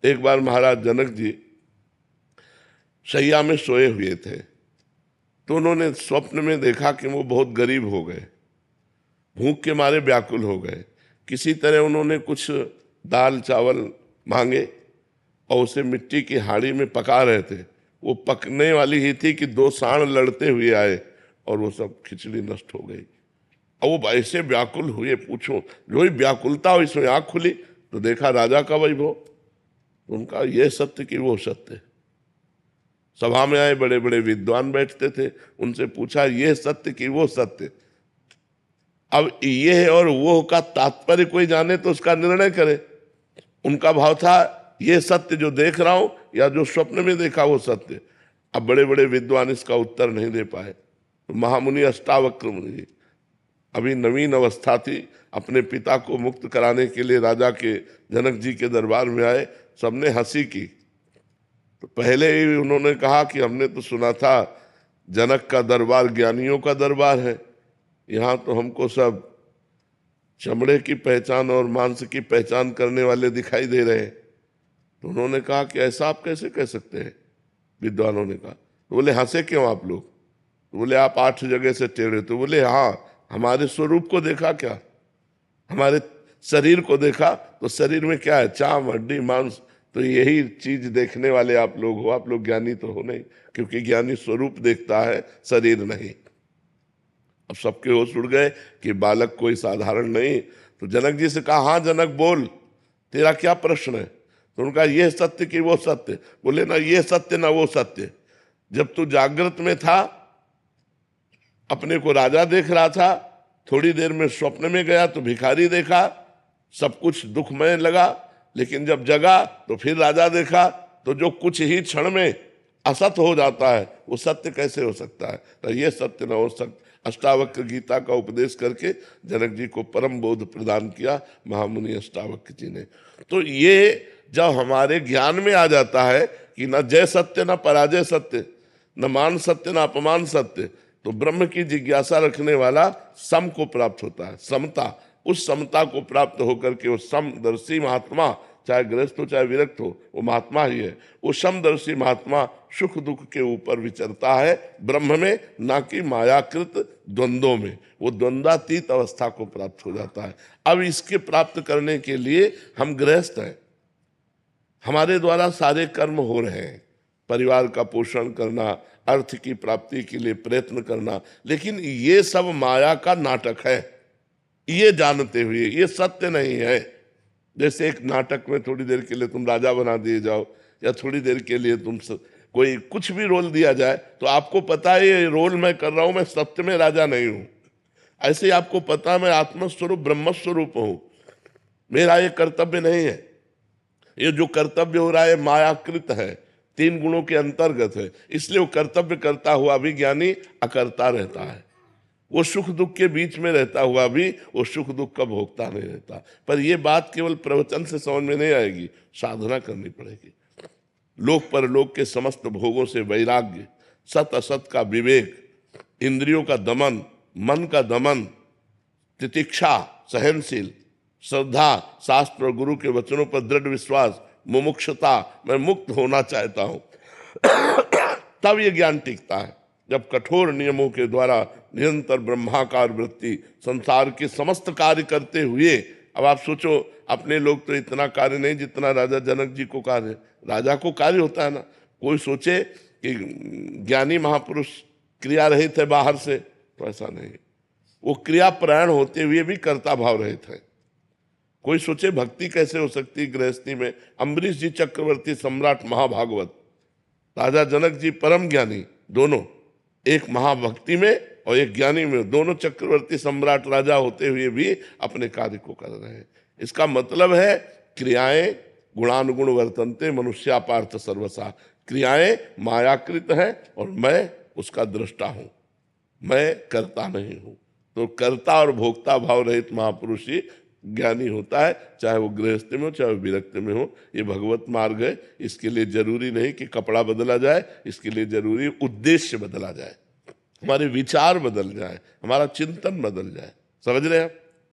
एक बार महाराज जनक जी शैया में सोए हुए थे, तो उन्होंने स्वप्न में देखा कि वो बहुत गरीब हो गए, भूख के मारे व्याकुल हो गए। किसी तरह उन्होंने कुछ दाल चावल मांगे और उसे मिट्टी की हाड़ी में पका रहे थे। वो पकने वाली ही थी कि दो सांड लड़ते हुए आए और वो सब खिचड़ी नष्ट हो गई। और वो ऐसे व्याकुल हुए, पूछो जो ही व्याकुलता हो इसमें आंख खुली तो देखा राजा का वैभव। उनका ये सत्य कि वो सत्य। सभा में आए बड़े बड़े विद्वान बैठते थे, उनसे पूछा ये सत्य कि वो सत्य। अब ये और वो का तात्पर्य कोई जाने तो उसका निर्णय करे। उनका भाव था ये सत्य जो देख रहा हूं या जो स्वप्न में देखा वो सत्य। अब बड़े बड़े विद्वान इसका उत्तर नहीं दे पाए। तो महामुनि अष्टावक्र मुनि, अभी नवीन अवस्था थी, अपने पिता को मुक्त कराने के लिए राजा के जनक जी के दरबार में आए। सबने हंसी की। तो पहले ही उन्होंने कहा कि हमने तो सुना था जनक का दरबार ज्ञानियों का दरबार है, यहाँ तो हमको सब चमड़े की पहचान और मांस की पहचान करने वाले दिखाई दे रहे हैं। तो उन्होंने कहा कि ऐसा आप कैसे कह सकते हैं। विद्वानों ने कहा, तो बोले हंसे क्यों आप लोग। तो बोले आप 8 जगह से टेढ़े। तो बोले हाँ, हमारे स्वरूप को देखा क्या, हमारे शरीर को देखा तो शरीर में क्या है, चाम हड्डी मांस। तो यही चीज देखने वाले आप लोग हो, आप लोग ज्ञानी तो हो नहीं, क्योंकि ज्ञानी स्वरूप देखता है, शरीर नहीं। अब सबके होश उड़ गए कि बालक कोई साधारण नहीं। तो जनक जी से कहा, हाँ जनक बोल, तेरा क्या प्रश्न है। तो उनका ये सत्य कि वो सत्य। बोले ना ये सत्य ना वो सत्य। जब तू जागृत में था अपने को राजा देख रहा था, थोड़ी देर में स्वप्न में गया तो भिखारी देखा, सब कुछ दुखमय लगा। लेकिन जब जगा तो फिर राजा देखा। तो जो कुछ ही क्षण में असत हो जाता है वो सत्य कैसे हो सकता है। तो ये सत्य न हो सकता। अष्टावक्र गीता का उपदेश करके जनक जी को परम बोध प्रदान किया महामुनि अष्टावक्र जी ने। तो ये जब हमारे ज्ञान में आ जाता है कि न जय सत्य न पराजय सत्य, न मान सत्य न अपमान सत्य, तो ब्रह्म की जिज्ञासा रखने वाला सम को प्राप्त होता है, समता। उस समता को प्राप्त होकर के वो समदर्शी महात्मा, चाहे गृहस्थ हो चाहे विरक्त हो, वो महात्मा ही है। वो समदर्शी महात्मा सुख दुख के ऊपर विचरता है ब्रह्म में, ना कि मायाकृत द्वंद्वों में। वो द्वंद्वातीत अवस्था को प्राप्त हो जाता है। अब इसके प्राप्त करने के लिए हम गृहस्थ हैं, हमारे द्वारा सारे कर्म हो रहे हैं, परिवार का पोषण करना, अर्थ की प्राप्ति के लिए प्रयत्न करना, लेकिन ये सब माया का नाटक है, ये जानते हुए ये सत्य नहीं है। जैसे एक नाटक में थोड़ी देर के लिए तुम राजा बना दिए जाओ, या थोड़ी देर के लिए तुम कोई कुछ भी रोल दिया जाए, तो आपको पता है ये रोल मैं कर रहा हूं, मैं सत्य में राजा नहीं हूं। ऐसे ही आपको पता है मैं आत्मस्वरूप ब्रह्मस्वरूप हूं, मेरा ये कर्तव्य नहीं है। ये जो कर्तव्य हो रहा है मायाकृत है, 3 गुणों के अंतर्गत है, इसलिए वो कर्तव्य करता हुआ भी ज्ञानी अकर्ता रहता है। वो सुख दुख के बीच में रहता हुआ भी वो सुख दुख का भोगता नहीं रहता। पर ये बात केवल प्रवचन से समझ में नहीं आएगी, साधना करनी पड़ेगी। लोक परलोक के समस्त भोगों से वैराग्य, सत असत का विवेक, इंद्रियों का दमन, मन का दमन, तितिक्षा, सहनशील, श्रद्धा, शास्त्र और गुरु के वचनों पर दृढ़ विश्वास, मुमुक्षुता, मैं मुक्त होना चाहता हूं, तब ये ज्ञान टिकता है। जब कठोर नियमों के द्वारा निरंतर ब्रह्माकार वृत्ति संसार के समस्त कार्य करते हुए, अब आप सोचो अपने लोग तो इतना कार्य नहीं जितना राजा जनक जी को कार्य। राजा को कार्य होता है ना, कोई सोचे कि ज्ञानी महापुरुष क्रिया रहित है बाहर से, तो ऐसा नहीं। वो क्रियापरायण होते हुए भी कर्ता भाव रहित है। कोई सोचे भक्ति कैसे हो सकती गृहस्थी में। अम्बरीश जी चक्रवर्ती सम्राट महाभागवत, राजा जनक जी परम ज्ञानी, दोनों, एक महाभक्ति में और एक ज्ञानी में, दोनों चक्रवर्ती सम्राट राजा होते हुए भी अपने कार्य को कर रहे हैं। इसका मतलब है क्रियाएं गुणानुगुण वर्तनते मनुष्यापार्थ सर्वसा। क्रियाएं मायाकृत है और मैं उसका दृष्टा हूं, मैं करता नहीं हूं। तो कर्ता और भोक्ता भाव रहित महापुरुष ही ज्ञानी होता है, चाहे वो गृहस्थ में हो चाहे वो विरक्त में हो। ये भगवत मार्ग है। इसके लिए जरूरी नहीं कि कपड़ा बदला जाए, इसके लिए जरूरी उद्देश्य बदला जाए, हमारे विचार बदल जाए, हमारा चिंतन बदल जाए। समझ रहे हैं आप?